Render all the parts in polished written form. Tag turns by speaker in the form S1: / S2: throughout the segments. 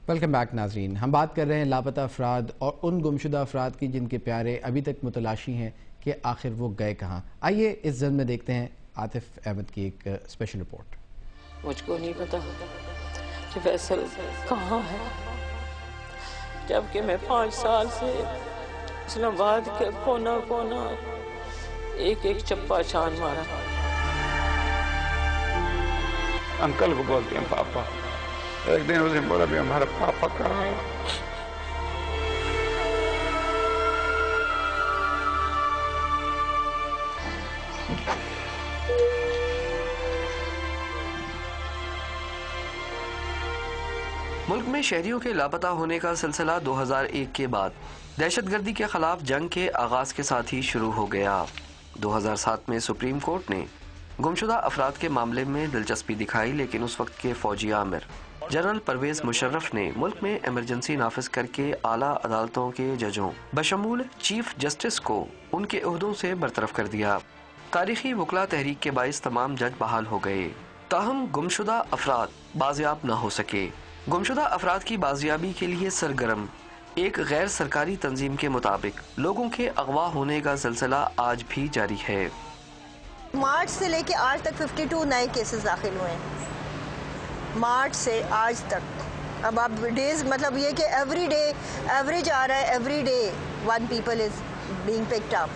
S1: Welcome back ناظرین. ہم بات کر رہے ہیں لاپتہ افراد اور ان گمشدہ افراد کی جن کے پیارے ابھی تک متلاشی ہیں کہ آخر وہ گئے کہاں. آئیے اس ضمن میں دیکھتے ہیں عاطف احمد کی ایک اسپیشل رپورٹ.
S2: مجھ کو نہیں پتا کہ فیصل کہاں ہے، جبکہ میں 5 سال سے اسلام آباد کے کونا کونا ایک چپا چھان مارا.
S3: انکل کو بولتے ہیں پاپا. ایک دن اسے بولا بھی ہمارا پاپا کہاں ہے.
S4: ملک میں شہریوں کے لاپتہ ہونے کا سلسلہ 2001 کے بعد دہشت گردی کے خلاف جنگ کے آغاز کے ساتھ ہی شروع ہو گیا. 2007 میں سپریم کورٹ نے گمشدہ افراد کے معاملے میں دلچسپی دکھائی، لیکن اس وقت کے فوجی آمر جنرل پرویز مشرف نے ملک میں ایمرجنسی نافذ کر کے اعلیٰ عدالتوں کے ججوں بشمول چیف جسٹس کو ان کے عہدوں سے برطرف کر دیا. تاریخی وکلا تحریک کے باعث تمام جج بحال ہو گئے، تاہم گمشدہ افراد بازیاب نہ ہو سکے. گمشدہ افراد کی بازیابی کے لیے سرگرم ایک غیر سرکاری تنظیم کے مطابق لوگوں کے اغوا ہونے کا سلسلہ آج بھی جاری ہے.
S5: مارچ سے لے کے آج تک 52 نئے کیسز داخل ہوئے ہیں. مارچ سے آج تک. اب آپ ڈیز مطلب یہ کہ ایوری ڈے ایوریج آ رہا ہے، every day 1 people is being picked up.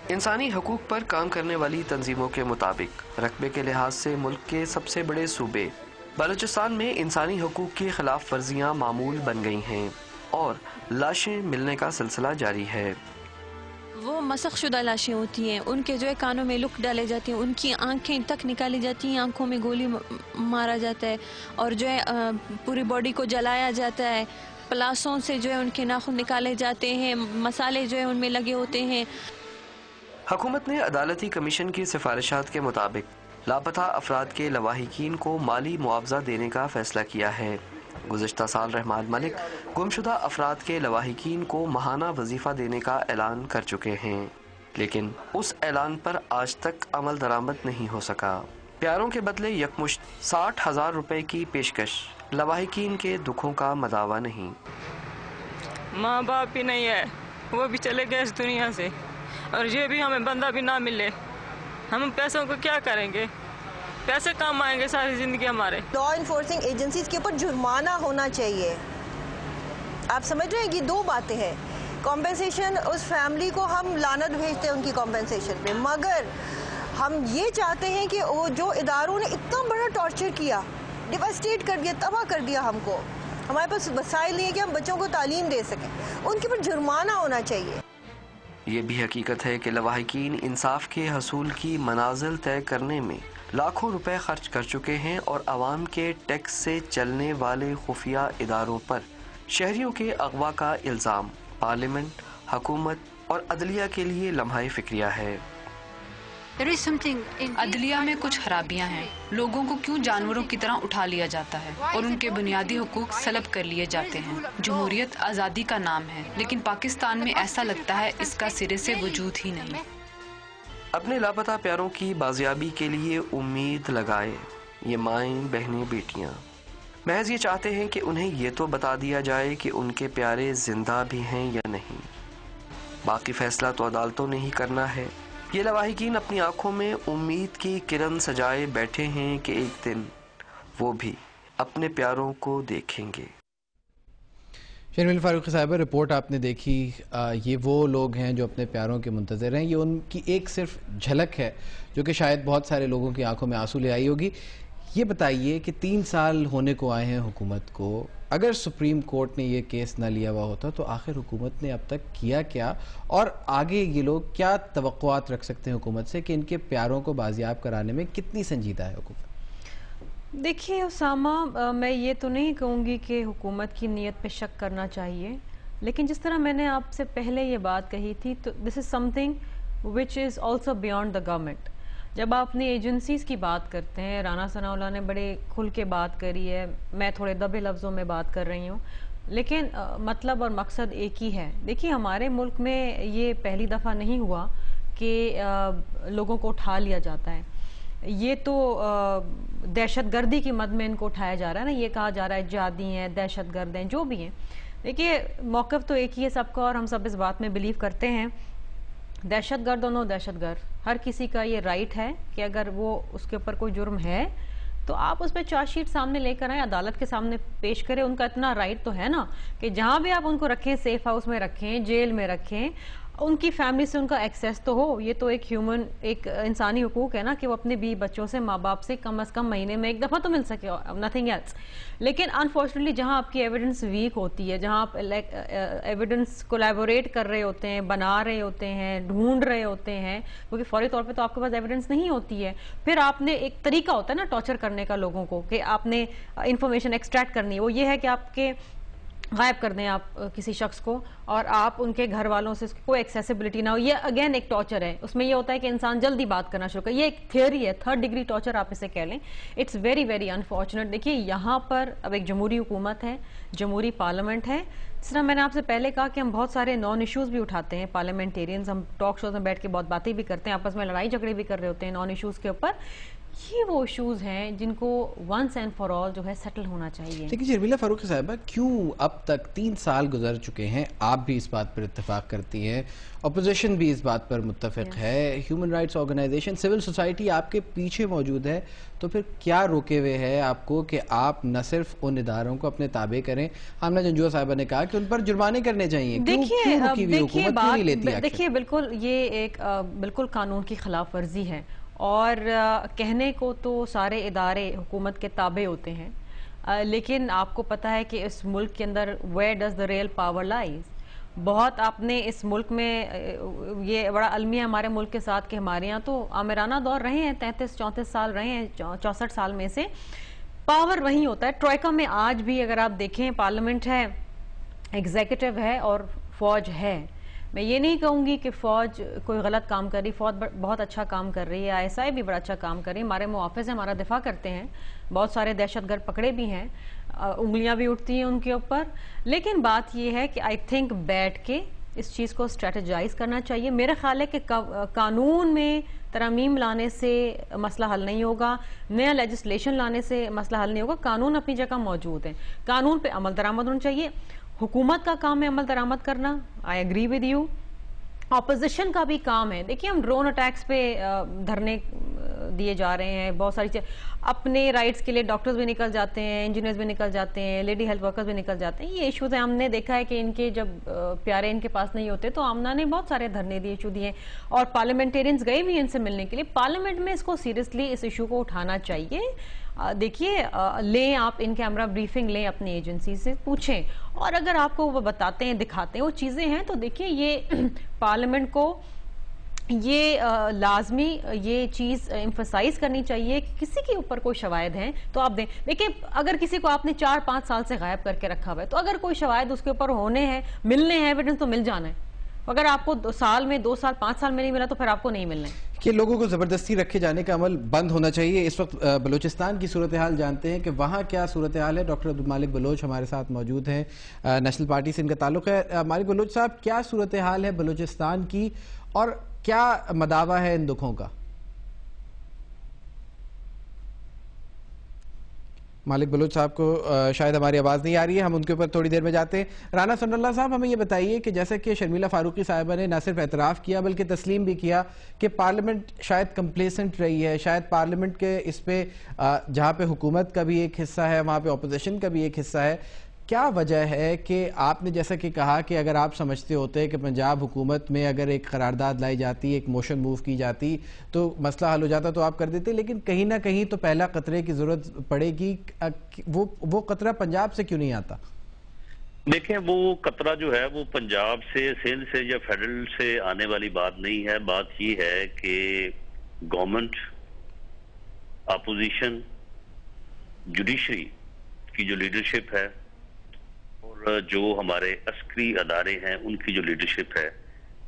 S4: انسانی حقوق پر کام کرنے والی تنظیموں کے مطابق رقبے کے لحاظ سے ملک کے سب سے بڑے صوبے بلوچستان میں انسانی حقوق کی خلاف ورزیاں معمول بن گئی ہیں اور لاشیں ملنے کا سلسلہ جاری ہے.
S6: وہ مسخ شدہ لاشیں ہوتی ہیں، ان کے جو ہے کانوں میں لک ڈالے جاتے ہیں، ان کی آنکھیں تک نکالی جاتی ہیں، آنکھوں میں گولی مارا جاتا ہے اور جو ہے پوری باڈی کو جلایا جاتا ہے. پلاسوں سے جو ہے ان کے ناخن نکالے جاتے ہیں، مسالے جو ہے ان میں لگے ہوتے ہیں.
S4: حکومت نے عدالتی کمیشن کی سفارشات کے مطابق لاپتہ افراد کے لواحقین کو مالی معاوضہ دینے کا فیصلہ کیا ہے. گزشتہ سال رحمان ملک گمشدہ افراد کے لواحقین کو ماہانہ وظیفہ دینے کا اعلان کر چکے ہیں، لیکن اس اعلان پر آج تک عمل درآمد نہیں ہو سکا. پیاروں کے بدلے یکمشت 60,000 روپے کی پیشکش لواحقین کے دکھوں کا مداوا نہیں.
S2: ماں باپ بھی نہیں ہے، وہ بھی چلے گئے اس دنیا سے، اور یہ بھی ہمیں بندہ بھی نہ ملے. ہم پیسوں کو کیا کریں گے؟ پیسے کام آئیں گے ساری زندگی ہمارے.
S5: لا انفورسنگ ایجنسیز کے اوپر جرمانہ ہونا چاہیے. آپ سمجھ رہے ہیں کہ 2 باتیں ہیں. کمپنسیشن اس فیملی کو ہم لعنت بھیجتے ہیں ان کی کمپنسیشن پہ، مگر ہم یہ چاہتے ہیں کہ وہ جو اداروں نے اتنا بڑا ٹارچر کیا، ڈیواسٹیٹ کر دیا، تباہ کر دیا ہم کو، ہمارے پاس وسائل نہیں ہے کہ ہم بچوں کو تعلیم دے سکیں، ان کے اوپر جرمانہ ہونا چاہیے.
S4: یہ بھی حقیقت ہے کہ لواحقین انصاف کے حصول کی منازل طے کرنے میں لاکھوں روپے خرچ کر چکے ہیں اور عوام کے ٹیکس سے چلنے والے خفیہ اداروں پر شہریوں کے اغوا کا الزام پارلیمنٹ، حکومت اور عدلیہ کے لیے لمحہ فکریہ ہے.
S7: عدلیہ میں کچھ خرابیاں ہیں. لوگوں کو کیوں جانوروں کی طرح اٹھا لیا جاتا ہے اور ان کے بنیادی حقوق سلب کر لیے جاتے ہیں. جمہوریت آزادی کا نام ہے، لیکن پاکستان میں ایسا لگتا ہے اس کا سرے سے وجود ہی نہیں.
S4: اپنے لاپتہ پیاروں کی بازیابی کے لیے امید لگائے یہ مائیں، بہنیں، بیٹیاں محض یہ چاہتے ہیں کہ انہیں یہ تو بتا دیا جائے کہ ان کے پیارے زندہ بھی ہیں یا نہیں. باقی فیصلہ تو عدالتوں نے ہی کرنا ہے. یہ لواحقین اپنی آنکھوں میں امید کی کرن سجائے بیٹھے ہیں کہ ایک دن وہ بھی اپنے پیاروں کو دیکھیں گے.
S1: شرمیل فاروقی صاحبہ، رپورٹ آپ نے دیکھی. یہ وہ لوگ ہیں جو اپنے پیاروں کے منتظر ہیں. یہ ان کی ایک صرف جھلک ہے جو کہ شاید بہت سارے لوگوں کی آنکھوں میں آنسو لے آئی ہوگی. یہ بتائیے کہ 3 سال ہونے کو آئے ہیں حکومت کو، اگر سپریم کورٹ نے یہ کیس نہ لیا ہوا ہوتا تو آخر حکومت نے اب تک کیا کیا، اور آگے یہ لوگ کیا توقعات رکھ سکتے ہیں حکومت سے کہ ان کے پیاروں کو بازیاب کرانے میں کتنی سنجیدہ ہے حکومت؟
S8: دیکھیے اسامہ، میں یہ تو نہیں کہوں گی کہ حکومت کی نیت پہ شک کرنا چاہیے، لیکن جس طرح میں نے آپ سے پہلے یہ بات کہی تھی تو this is something which is also beyond the government. جب آپ اپنی ایجنسیز کی بات کرتے ہیں، رانا ثناء اللہ نے بڑے کھل کے بات کری ہے، میں تھوڑے دبے لفظوں میں بات کر رہی ہوں، لیکن مطلب اور مقصد ایک ہی ہے. دیکھیے ہمارے ملک میں یہ پہلی دفعہ نہیں ہوا کہ لوگوں کو اٹھا لیا جاتا ہے. یہ تو دہشت گردی کی مد میں ان کو اٹھایا جا رہا ہے نا, یہ کہا جا رہا ہے جہادی ہیں, دہشت گرد ہیں, جو بھی ہیں. دیکھیے موقف تو ایک ہی ہے سب کا, اور ہم سب اس بات میں بلیو کرتے ہیں دہشت گرد اور نو دہشت گرد, ہر کسی کا یہ رائٹ ہے کہ اگر وہ اس کے اوپر کوئی جرم ہے تو آپ اس پہ چارج شیٹ سامنے لے کر آئیں, عدالت کے سامنے پیش کریں. ان کا اتنا رائٹ تو ہے نا کہ جہاں بھی آپ ان کو رکھیں, سیف ہاؤس میں رکھیں, جیل میں رکھیں, ان کی فیملی سے ان کا ایکسیس تو ہو. یہ تو ایک انسانی حقوق ہے نا کہ وہ اپنے بیوی بچوں سے, ماں باپ سے کم از کم مہینے میں ایک دفعہ تو مل سکے, نتھنگ ایلس. لیکن انفارچونیٹلی جہاں آپ کی ایویڈنس ویک ہوتی ہے, جہاں آپ ایویڈنس کولیبوریٹ کر رہے ہوتے ہیں, بنا رہے ہوتے ہیں, ڈھونڈ رہے ہوتے ہیں, کیونکہ فوری طور پہ تو آپ کے پاس ایویڈنس نہیں ہوتی ہے, پھر آپ نے ایک طریقہ ہوتا ہے نا ٹارچر کرنے کا لوگوں کو کہ آپ نے انفارمیشن ایکسٹریکٹ کرنی ہے, وہ یہ ہے کہ آپ کے غائب کر دیں آپ کسی شخص کو اور آپ ان کے گھر والوں سے کوئی ایکسیسیبلٹی نہ ہو. یہ اگین ایک ٹارچر ہے, اس میں یہ ہوتا ہے کہ انسان جلدی بات کرنا شروع کرے. یہ ایک تھیوری ہے, 3rd ڈگری ٹارچر آپ اسے کہہ لیں. It's very very unfortunate. دیکھیے یہاں پر اب ایک جمہوری حکومت ہے, جمہوری پارلیمنٹ ہے. جس طرح میں نے آپ سے پہلے کہا کہ ہم بہت سارے نان ایشوز بھی اٹھاتے ہیں, پارلیمنٹیرینز, ہم ٹاک شوز میں بیٹھ کے بہت باتیں بھی کرتے ہیں, آپس میں لڑائی جھگڑے بھی کر رہے ہوتے ہیں نان ایشوز کے اوپر. یہ وہ ایشوز ہیں جن کو ونس اینڈ فار آل جو ہے سیٹل ہونا چاہیے.
S1: لیکن شرمیلا فاروقی صاحبہ, کیوں اب تک 3 سال گزر چکے ہیں, آپ بھی اس بات پر اتفاق کرتی ہیں, اپوزیشن بھی اس بات پر متفق ہے, human rights organisation, civil society آپ کے پیچھے موجود ہے, تو پھر کیا روکے ہوئے ہے آپ کو کہ آپ نہ صرف ان اداروں کو اپنے تابع کریں؟ آمنہ جنجوعہ صاحبہ نے کہا کہ ان پر جرمانے کرنے چاہیے.
S8: دیکھیے بالکل یہ ایک بالکل قانون کی خلاف ورزی ہے, اور کہنے کو تو سارے ادارے حکومت کے تابع ہوتے ہیں, لیکن آپ کو پتہ ہے کہ اس ملک کے اندر where does the real power lies. بہت آپ نے اس ملک میں یہ بڑا المیہ ہمارے ملک کے ساتھ کہ ہمارے ہاں تو آمرانہ دور رہے ہیں, 33-34 سال رہے ہیں, 64 سال میں سے پاور وہیں ہوتا ہے. ٹروئیکا میں آج بھی اگر آپ دیکھیں پارلیمنٹ ہے, ایگزیکٹو ہے اور فوج ہے. میں یہ نہیں کہوں گی کہ فوج کوئی غلط کام کر رہی, فوج بہت اچھا کام کر رہی ہے, ISI بھی بڑا اچھا کام کر رہی ہے, ہمارے محافظ ہیں, ہمارا دفاع کرتے ہیں, بہت سارے دہشت گرد پکڑے بھی ہیں, انگلیاں بھی اٹھتی ہیں ان کے اوپر. لیکن بات یہ ہے کہ آئی تھنک بیٹھ کے اس چیز کو اسٹریٹجائز کرنا چاہیے. میرا خیال ہے کہ قانون میں ترامیم لانے سے مسئلہ حل نہیں ہوگا, نیا لیجسلیشن لانے سے مسئلہ حل نہیں ہوگا. قانون اپنی جگہ موجود ہے, قانون پہ عمل درآمد ہونا چاہیے. حکومت کا کام ہے عمل درآمد کرنا, I agree with you. Opposition کا بھی کام ہے. دیکھیے ہم ڈرون اٹیکس پہ دھرنے دیے جا رہے ہیں, بہت ساری چیزیں, اپنے رائٹس کے لیے ڈاکٹرز بھی نکل جاتے ہیں, انجینئرز بھی نکل جاتے ہیں, لیڈی ہیلتھ ورکرز بھی نکل جاتے ہیں. یہ ایشوز ہیں, ہم نے دیکھا ہے کہ ان کے جب پیارے ان کے پاس نہیں ہوتے تو آمنہ نے بہت سارے دھرنے دیے, ایشو دیے, اور پارلیمنٹیرینز گئے بھی ان سے ملنے کے لیے. پارلیمنٹ میں اس کو سیریسلی اس ایشو کو اٹھانا چاہیے. دیکھیے لیں آپ ان کیمرہ بریفنگ لیں, اپنی ایجنسی سے پوچھیں, اور اگر آپ کو وہ بتاتے ہیں, دکھاتے ہیں وہ چیزیں ہیں, تو دیکھیے یہ پارلیمنٹ کو یہ لازمی یہ چیز ایمفسائز کرنی چاہیے کہ کسی کے اوپر کوئی شواہد ہیں تو آپ دیں. دیکھیں اگر کسی کو آپ نے 4-5 سال سے غائب کر کے رکھا ہوا ہے, تو اگر کوئی شواہد اس کے اوپر ہونے ہیں, ملنے ہیں, ایویڈنس تو مل جانا ہے. اگر آپ کو 2 سال میں 2 سال 5 سال میں نہیں ملا تو پھر آپ کو نہیں ملنا ہے.
S1: کہ لوگوں کو زبردستی رکھے جانے کا عمل بند ہونا چاہیے. اس وقت بلوچستان کی صورتحال جانتے ہیں کہ وہاں کیا صورتحال ہے. ڈاکٹر عبدالمالک بلوچ ہمارے ساتھ موجود ہیں, نیشنل پارٹی سے ان کا تعلق ہے. مالک بلوچ صاحب, کیا صورتحال ہے بلوچستان کی اور کیا مداوع ہے ان دکھوں کا؟ مالک بلوچ صاحب کو شاید ہماری آواز نہیں آ رہی ہے, ہم ان کے اوپر تھوڑی دیر میں جاتے ہیں. رانا ثناء اللہ صاحب, ہمیں یہ بتائیے کہ جیسے کہ شرمیلا فاروقی صاحبہ نے نہ صرف اعتراف کیا بلکہ تسلیم بھی کیا کہ پارلیمنٹ شاید کمپلیسنٹ رہی ہے, شاید پارلیمنٹ کے اس پہ جہاں پہ حکومت کا بھی ایک حصہ ہے وہاں پہ اپوزیشن کا بھی ایک حصہ ہے. کیا وجہ ہے کہ آپ نے جیسا کہ کہا کہ اگر آپ سمجھتے ہوتے کہ پنجاب حکومت میں اگر ایک قرارداد لائی جاتی, ایک موشن موو کی جاتی تو مسئلہ حل ہو جاتا تو آپ کر دیتے, لیکن کہیں نہ کہیں تو پہلا قطرے کی ضرورت پڑے گی, وہ قطرہ پنجاب سے کیوں نہیں آتا؟
S9: دیکھیں وہ قطرہ جو ہے وہ پنجاب سے, سندھ سے یا فیڈرل سے آنے والی بات نہیں ہے. بات یہ ہے کہ گورنمنٹ, اپوزیشن, جوڈیشری کی جو لیڈرشپ ہے اور جو ہمارے عسکری ادارے ہیں ان کی جو لیڈرشپ ہے,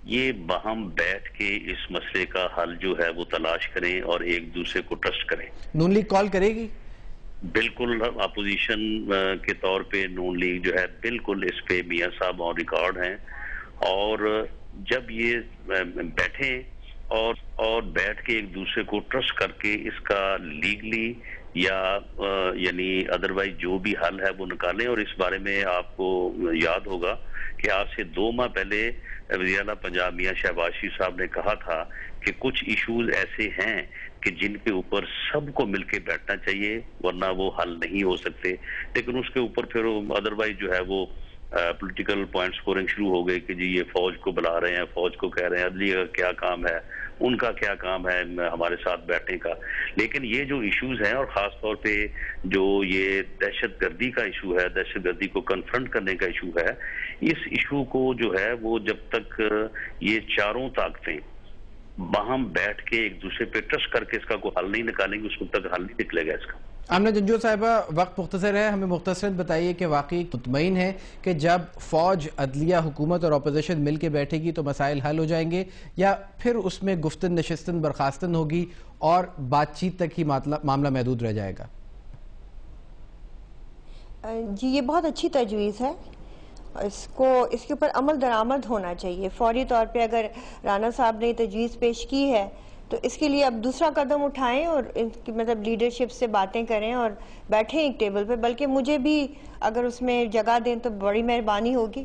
S9: یہ باہم بیٹھ کے اس مسئلے کا حل جو ہے وہ تلاش کریں اور ایک دوسرے کو ٹرسٹ کریں.
S1: نون لیگ کال کرے گی؟
S9: بالکل, اپوزیشن کے طور پہ نون لیگ جو ہے بالکل اس پہ میاں صاحب آن ریکارڈ ہیں, اور جب یہ بیٹھیں اور بیٹھ کے ایک دوسرے کو ٹرسٹ کر کے اس کا لیگلی یا یعنی ادروائز جو بھی حل ہے وہ نکالیں. اور اس بارے میں آپ کو یاد ہوگا کہ آج سے 2 ماہ پہلے وزیر اعلیٰ پنجاب میاں شہباز شریف صاحب نے کہا تھا کہ کچھ ایشوز ایسے ہیں کہ جن کے اوپر سب کو مل کے بیٹھنا چاہیے ورنہ وہ حل نہیں ہو سکتے. لیکن اس کے اوپر پھر ادروائز جو ہے وہ پولیٹیکل پوائنٹ سکورنگ شروع ہو گئے کہ جی یہ فوج کو بلا رہے ہیں, فوج کو کہہ رہے ہیں عدلیہ کا کیا کام ہے, ان کا کیا کام ہے ہمارے ساتھ بیٹھنے کا. لیکن یہ جو ایشوز ہیں اور خاص طور پہ جو یہ دہشت گردی کا ایشو ہے, دہشت گردی کو کنفرنٹ کرنے کا ایشو ہے, اس ایشو کو جو ہے وہ جب تک یہ چاروں طاقتیں باہم بیٹھ کے ایک دوسرے پہ ٹرسٹ کر کے اس کا کوئی حل نہیں نکالیں گے, اس وقت تک حل نہیں نکلے گا اس کا.
S1: آمنہ جنجو صاحبہ, وقت مختصر ہے, ہمیں مختصراً بتائیے کہ واقعی مطمئن ہے کہ جب فوج, عدلیہ, حکومت اور اپوزیشن مل کے بیٹھے گی تو مسائل حل ہو جائیں گے, یا پھر اس میں گفتن نشستن برخاستن ہوگی اور بات چیت تک ہی معاملہ محدود رہ جائے گا؟
S5: جی یہ بہت اچھی تجویز ہے, اس کے اوپر عمل درآمد ہونا چاہیے. فوری طور پہ اگر رانا صاحب نے تجویز پیش کی ہے تو اس کے لیے اب دوسرا قدم اٹھائیں اور مطلب لیڈرشپ سے باتیں کریں اور بیٹھیں ایک ٹیبل پہ, بلکہ مجھے بھی اگر اس میں جگہ دیں تو بڑی مہربانی ہوگی.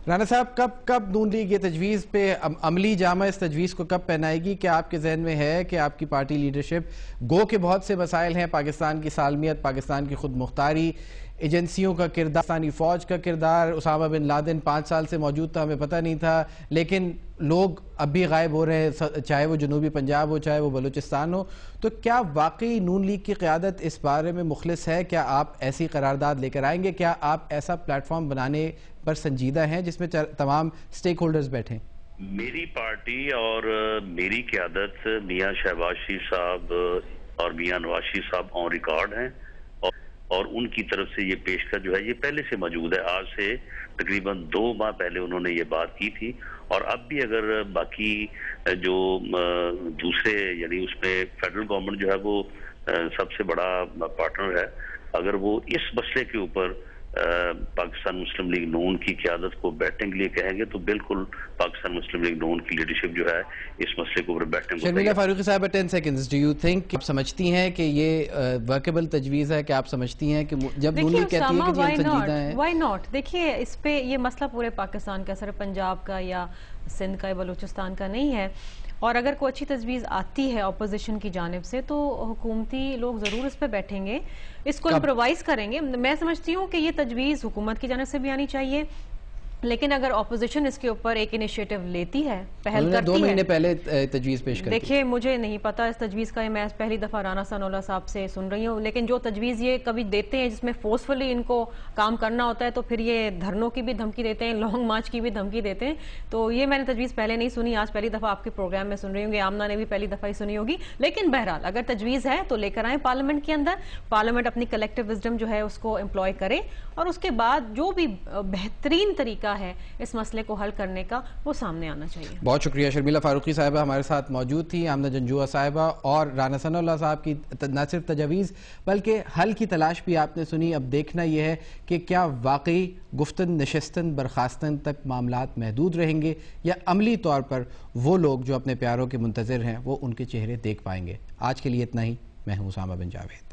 S1: رانا صاحب, کب نون لیگ یہ تجویز پہ عملی جامہ اس تجویز کو کب پہنائے گی؟ کیا آپ کے ذہن میں ہے کہ آپ کی پارٹی لیڈرشپ گو کے بہت سے مسائل ہیں, پاکستان کی سالمیت, پاکستان کی خود مختاری, ایجنسیوں کا کردار, پاکستانی فوج کا کردار, اسامہ بن لادن 5 سال سے موجود تھا, ہمیں پتہ نہیں تھا, لیکن لوگ اب بھی غائب ہو رہے ہیں, چاہے وہ جنوبی پنجاب ہو, چاہے وہ بلوچستان ہو. تو کیا واقعی نون لیگ کی قیادت اس بارے میں مخلص ہے؟ کیا آپ ایسی قرارداد لے کر آئیں گے؟ کیا آپ ایسا پلیٹ فارم بنانے پر سنجیدہ ہیں جس میں تمام سٹیک ہولڈرز بیٹھیں؟
S9: میری پارٹی اور میری قیادت میاں شہباز شریف صاحب اور میاں نواز شریف صاحب آن ریکارڈ ہیں, اور ان کی طرف سے یہ پیشکش جو ہے یہ پہلے سے موجود ہے. آج سے تقریباً 2 ماہ پہلے انہوں نے یہ بات کی تھی, اور اب بھی اگر باقی جو دوسرے یعنی اس میں فیڈرل گورنمنٹ جو ہے وہ سب سے بڑا پارٹنر ہے, اگر وہ اس مسئلے کے اوپر پاکستان مسلم لیگ نون کی قیادت کو بیٹھنے کے لیے کہیں گے تو بالکل پاکستان مسلم لیگ نون کی لیڈرشپ جو ہے اس مسئلے کے اوپر بیٹھنے کو.
S1: شرمیلا فاروقی صاحبہ 10 سیکنڈز, ڈو یو تھنک آپ سمجھتی ہیں کہ یہ ورکیبل تجویز ہے؟ کہ آپ سمجھتی ہیں کہ جب نون لیگ کہتی ہے کہ ہم سنجیدہ ہیں,
S8: وائی ناٹ؟ دیکھیے اس پہ یہ مسئلہ پورے پاکستان کا, صرف پنجاب کا یا سندھ کا یا بلوچستان کا نہیں ہے, اور اگر کوئی اچھی تجویز آتی ہے اپوزیشن کی جانب سے تو حکومتی لوگ ضرور اس پہ بیٹھیں گے, اس کو امپرووائز کریں گے. میں سمجھتی ہوں کہ یہ تجویز حکومت کی جانب سے بھی آنی چاہیے, لیکن اگر اپوزیشن اس کے اوپر ایک انیشیٹو لیتی ہے, پہل کرتی ہے.
S1: 2 مہینے پہلے تجویز پیش کرتی.
S8: دیکھیں مجھے نہیں پتا اس تجویز کا, میں پہلی دفعہ رانا ثناء اللہ صاحب سے سن رہی ہوں, لیکن جو تجویز یہ کبھی دیتے ہیں جس میں فورسفلی ان کو کام کرنا ہوتا ہے تو پھر یہ دھرنوں کی بھی دھمکی دیتے ہیں, لانگ مارچ کی بھی دھمکی دیتے ہیں. تو یہ میں نے تجویز پہلے نہیں سنی, آج پہلی دفعہ آپ کے پروگرام میں سن رہی ہوں گی, آمنہ نے بھی پہلی دفعہ ہی سنی ہوگی. لیکن بہرحال اگر تجویز ہے تو لے کر آئیں پارلیمنٹ کے اندر, پارلیمنٹ اپنی کلیکٹیو وزڈم جو ہے اس کو امپلوائے کرے, اور اس کے بعد جو بھی بہترین طریقہ ہے اس مسئلے کو حل کرنے کا وہ سامنے آنا چاہیے.
S1: بہت شکریہ. شرمیلا فاروقی صاحبہ ہمارے ساتھ موجود تھی, آمنہ جنجوعہ صاحبہ اور رانا ثناء اللہ صاحب کی نہ صرف تجاویز بلکہ حل کی تلاش بھی آپ نے سنی. اب دیکھنا یہ ہے کہ کیا واقعی گفتن نشستن برخاستن تک معاملات محدود رہیں گے, یا عملی طور پر وہ لوگ جو اپنے پیاروں کے منتظر ہیں وہ ان کے چہرے دیکھ پائیں گے. آج کے لیے اتنا ہی. میں ہوں اسامہ بن جاوید.